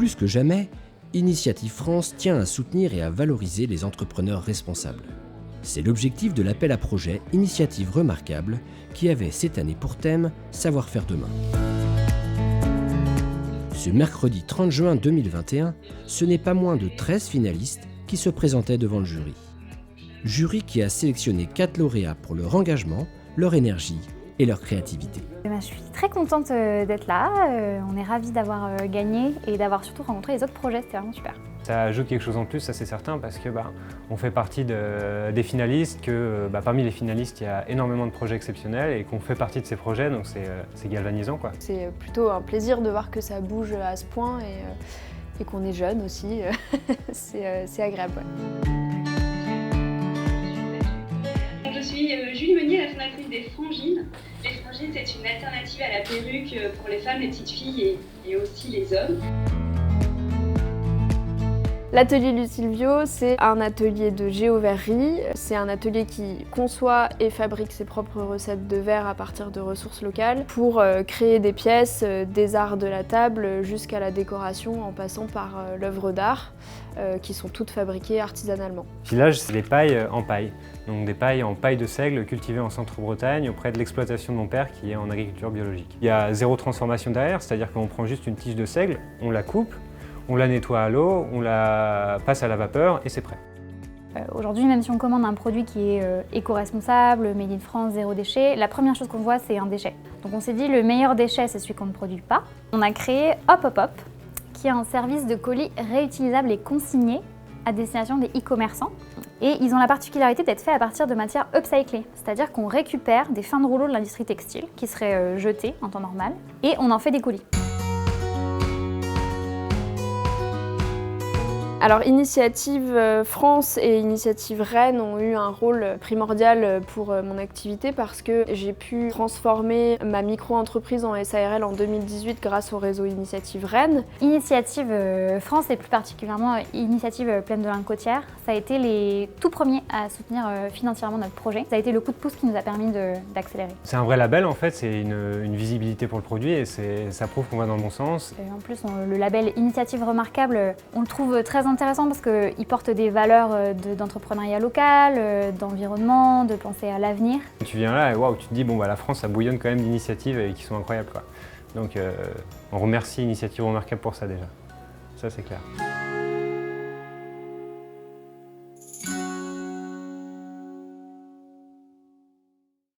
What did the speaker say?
Plus que jamais, Initiative France tient à soutenir et à valoriser les entrepreneurs responsables. C'est l'objectif de l'appel à projet Initiative Remarquable qui avait cette année pour thème « Savoir faire demain ». Ce mercredi 30 juin 2021, ce n'est pas moins de 13 finalistes qui se présentaient devant le jury. Jury qui a sélectionné 4 lauréats pour leur engagement, leur énergie et leur créativité. Je suis très contente d'être là, on est ravis d'avoir gagné et d'avoir surtout rencontré les autres projets, c'était vraiment super. Ça ajoute quelque chose en plus, ça c'est certain, parce que on fait partie des finalistes, que parmi les finalistes il y a énormément de projets exceptionnels et qu'on fait partie de ces projets, donc c'est galvanisant, quoi. C'est plutôt un plaisir de voir que ça bouge à ce point et qu'on est jeune aussi, c'est agréable. Ouais. Je suis Julie Meunier, la fondatrice des Frangines. Les Frangines, c'est une alternative à la perruque pour les femmes, les petites filles et aussi les hommes. L'atelier Lucilvio, c'est un atelier de géoverrerie. C'est un atelier qui conçoit et fabrique ses propres recettes de verre à partir de ressources locales pour créer des pièces, des arts de la table jusqu'à la décoration en passant par l'œuvre d'art qui sont toutes fabriquées artisanalement. Le filage, c'est les pailles en paille. Donc des pailles en paille de seigle cultivées en centre-Bretagne auprès de l'exploitation de mon père qui est en agriculture biologique. Il y a zéro transformation derrière, c'est-à-dire qu'on prend juste une tige de seigle, on la coupe, on la nettoie à l'eau, on la passe à la vapeur et c'est prêt. Aujourd'hui, même si on commande un produit qui est éco-responsable, made in France, zéro déchet, la première chose qu'on voit, c'est un déchet. Donc on s'est dit, le meilleur déchet, c'est celui qu'on ne produit pas. On a créé Hop Hop Hop, qui est un service de colis réutilisable et consigné à destination des e-commerçants. Et ils ont la particularité d'être faits à partir de matières upcyclées, c'est-à-dire qu'on récupère des fins de rouleau de l'industrie textile qui seraient jetées en temps normal et on en fait des colis. Alors Initiative France et Initiative Rennes ont eu un rôle primordial pour mon activité parce que j'ai pu transformer ma micro-entreprise en SARL en 2018 grâce au réseau Initiative Rennes. Initiative France et plus particulièrement Initiative Plaine de l'Inde Côtière, ça a été les tout premiers à soutenir financièrement notre projet. Ça a été le coup de pouce qui nous a permis d'accélérer. C'est un vrai label en fait, c'est une visibilité pour le produit et ça prouve qu'on va dans le bon sens. Et en plus, le label Initiative Remarquable, on le trouve très intéressant parce qu'il porte des valeurs d'entrepreneuriat local, d'environnement, de penser à l'avenir. Tu viens là et waouh, tu te dis la France, ça bouillonne quand même d'initiatives qui sont incroyables, quoi. Donc on remercie Initiative Remarquable pour ça déjà. Ça c'est clair.